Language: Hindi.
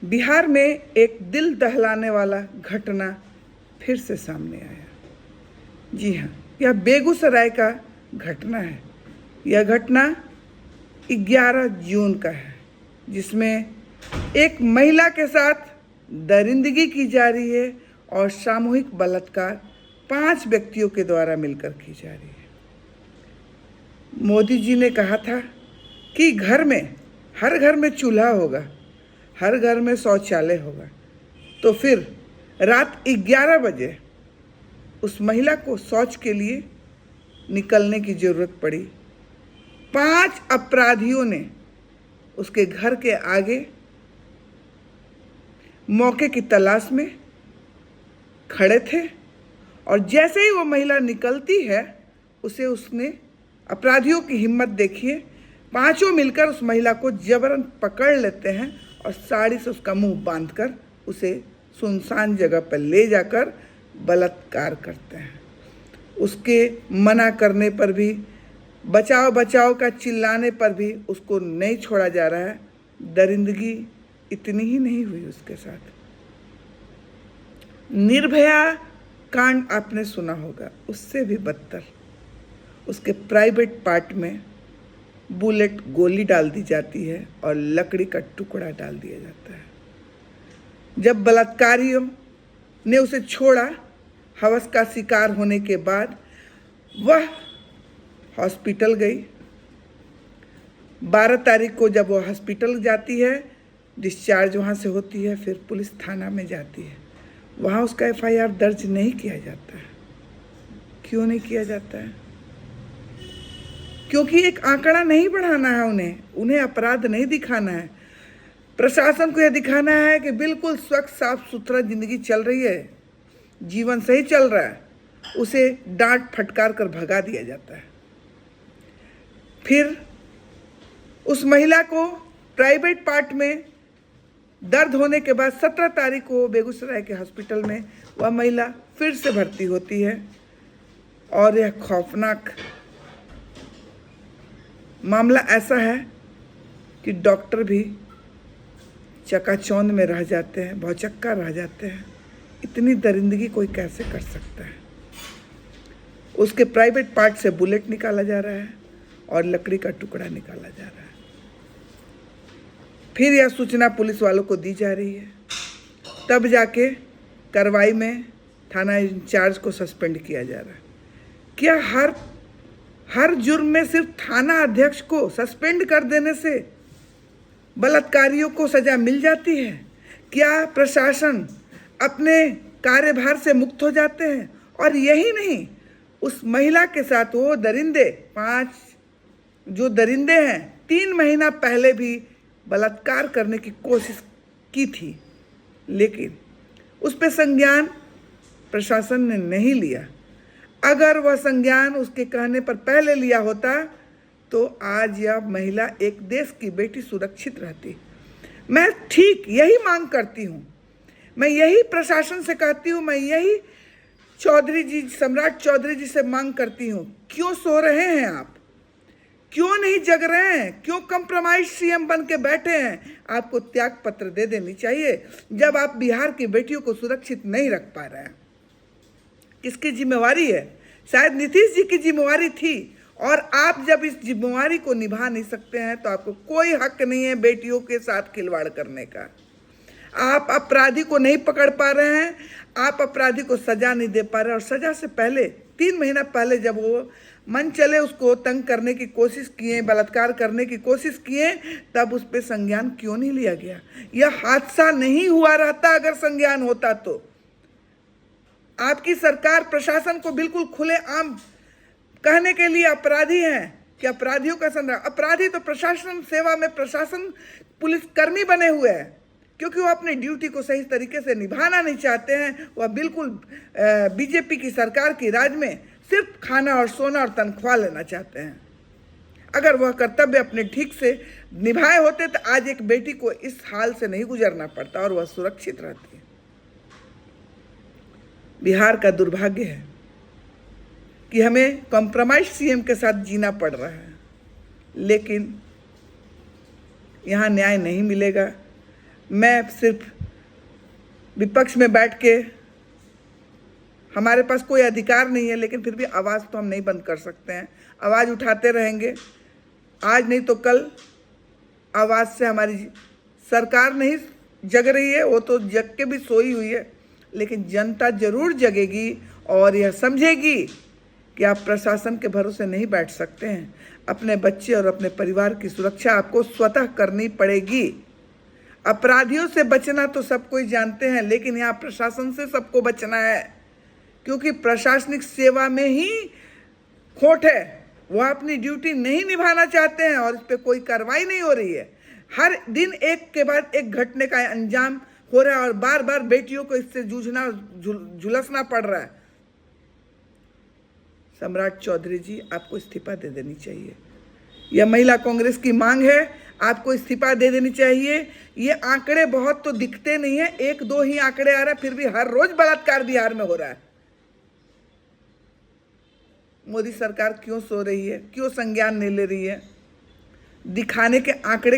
बिहार में एक दिल दहलाने वाला घटना फिर से सामने आया। जी हाँ, यह बेगूसराय का घटना है। यह घटना 11 जून का है, जिसमें एक महिला के साथ दरिंदगी की जा रही है और सामूहिक बलात्कार 5 व्यक्तियों के द्वारा मिलकर की जा रही है। मोदी जी ने कहा था कि हर घर में चूल्हा होगा, हर घर में शौचालय होगा। तो फिर रात 11 बजे उस महिला को शौच के लिए निकलने की ज़रूरत पड़ी। 5 अपराधियों ने उसके घर के आगे मौके की तलाश में खड़े थे और जैसे ही वो महिला निकलती है, उसने अपराधियों की हिम्मत देखिए, 5 मिलकर उस महिला को जबरन पकड़ लेते हैं और साड़ी से उसका मुंह बांधकर उसे सुनसान जगह पर ले जाकर बलात्कार करते हैं। उसके मना करने पर भी, बचाओ बचाओ का चिल्लाने पर भी उसको नहीं छोड़ा जा रहा है। दरिंदगी इतनी ही नहीं हुई उसके साथ। निर्भया कांड आपने सुना होगा, उससे भी बदतर उसके प्राइवेट पार्ट में बुलेट गोली डाल दी जाती है और लकड़ी का टुकड़ा डाल दिया जाता है। जब बलात्कारियों ने उसे छोड़ा, हवस का शिकार होने के बाद वह हॉस्पिटल गई। 12 तारीख को जब वह हॉस्पिटल जाती है, डिस्चार्ज वहाँ से होती है, फिर पुलिस थाना में जाती है। वहाँ उसका FIR दर्ज नहीं किया जाता है। क्यों नहीं किया जाता है? क्योंकि एक आंकड़ा नहीं बढ़ाना है, उन्हें अपराध नहीं दिखाना है। प्रशासन को यह दिखाना है कि बिल्कुल स्वच्छ साफ सुथरा जिंदगी चल रही है, जीवन सही चल रहा है, उसे डांट फटकार कर भगा दिया जाता है। फिर उस महिला को प्राइवेट पार्ट में दर्द होने के बाद 17 तारीख को बेगूसराय के हॉस्पिटल में वह महिला फिर से भर्ती होती है और यह खौफनाक मामला ऐसा है कि डॉक्टर भी चकाचौंध में रह जाते हैं, भौचक्का रह जाते हैं। इतनी दरिंदगी कोई कैसे कर सकता है? उसके प्राइवेट पार्ट से बुलेट निकाला जा रहा है और लकड़ी का टुकड़ा निकाला जा रहा है। फिर यह सूचना पुलिस वालों को दी जा रही है, तब जाके कार्रवाई में थाना इंचार्ज को सस्पेंड किया जा रहा है। क्या हर जुर्म में सिर्फ थाना अध्यक्ष को सस्पेंड कर देने से बलात्कारियों को सजा मिल जाती है? क्या प्रशासन अपने कार्यभार से मुक्त हो जाते हैं? और यही नहीं, उस महिला के साथ वो दरिंदे 5 जो दरिंदे हैं, 3 महीना पहले भी बलात्कार करने की कोशिश की थी, लेकिन उस पर संज्ञान प्रशासन ने नहीं लिया। अगर वह संज्ञान उसके कहने पर पहले लिया होता तो आज यह महिला एक देश की बेटी सुरक्षित रहती। मैं ठीक यही मांग करती हूँ, मैं यही प्रशासन से कहती हूँ, मैं यही सम्राट चौधरी जी से मांग करती हूँ। क्यों सो रहे हैं आप? क्यों नहीं जग रहे हैं? क्यों कंप्रोमाइज CM बन के बैठे हैं? आपको त्याग पत्र दे देनी चाहिए जब आप बिहार की बेटियों को सुरक्षित नहीं रख पा रहे हैं। किसकी जिम्मेवारी है? शायद नीतीश जी की जिम्मेवारी थी, और आप जब इस जिम्मेवारी को निभा नहीं सकते हैं तो आपको कोई हक नहीं है बेटियों के साथ खिलवाड़ करने का। आप अपराधी को नहीं पकड़ पा रहे हैं, आप अपराधी को सजा नहीं दे पा रहे, और सजा से पहले 3 महीना पहले जब वो मन चले उसको तंग करने की कोशिश किए, बलात्कार करने की कोशिश किए, तब उस पर संज्ञान क्यों नहीं लिया गया? यह हादसा नहीं हुआ रहता अगर संज्ञान होता तो। आपकी सरकार प्रशासन को बिल्कुल खुलेआम कहने के लिए अपराधी हैं कि अपराधियों का संरक्षण। अपराधी तो प्रशासन सेवा में प्रशासन पुलिसकर्मी बने हुए हैं, क्योंकि वो अपनी ड्यूटी को सही तरीके से निभाना नहीं चाहते हैं। वह बिल्कुल बीजेपी की सरकार की राज में सिर्फ खाना और सोना और तनख्वाह लेना चाहते हैं। अगर वह कर्तव्य अपने ठीक से निभाए होते तो आज एक बेटी को इस हाल से नहीं गुजरना पड़ता और वह सुरक्षित रहती। बिहार का दुर्भाग्य है कि हमें कॉम्प्रोमाइज CM के साथ जीना पड़ रहा है, लेकिन यहाँ न्याय नहीं मिलेगा। मैं सिर्फ विपक्ष में बैठ के, हमारे पास कोई अधिकार नहीं है, लेकिन फिर भी आवाज़ तो हम नहीं बंद कर सकते हैं। आवाज़ उठाते रहेंगे। आज नहीं तो कल आवाज़ से हमारी सरकार नहीं जग रही है, वो तो जग के भी सोई हुई है, लेकिन जनता जरूर जगेगी और यह समझेगी कि आप प्रशासन के भरोसे नहीं बैठ सकते हैं। अपने बच्चे और अपने परिवार की सुरक्षा आपको स्वतः करनी पड़ेगी। अपराधियों से बचना तो सब कोई जानते हैं, लेकिन यहाँ प्रशासन से सबको बचना है, क्योंकि प्रशासनिक सेवा में ही खोट है। वो अपनी ड्यूटी नहीं निभाना चाहते हैं और इस पर कोई कार्रवाई नहीं हो रही है। हर दिन एक के बाद एक घटने का अंजाम हो रहा है और बार बार बेटियों को इससे जूझना झुलसना पड़ रहा है। सम्राट चौधरी जी, आपको इस्तीफा दे देनी चाहिए। यह महिला कांग्रेस की मांग है, आपको इस्तीफा दे देनी चाहिए। ये आंकड़े बहुत तो दिखते नहीं है, 1-2 ही आंकड़े आ रहा है, फिर भी हर रोज बलात्कार बिहार में हो रहा है। मोदी सरकार क्यों सो रही है, क्यों संज्ञान नहीं ले रही है? दिखाने के आंकड़े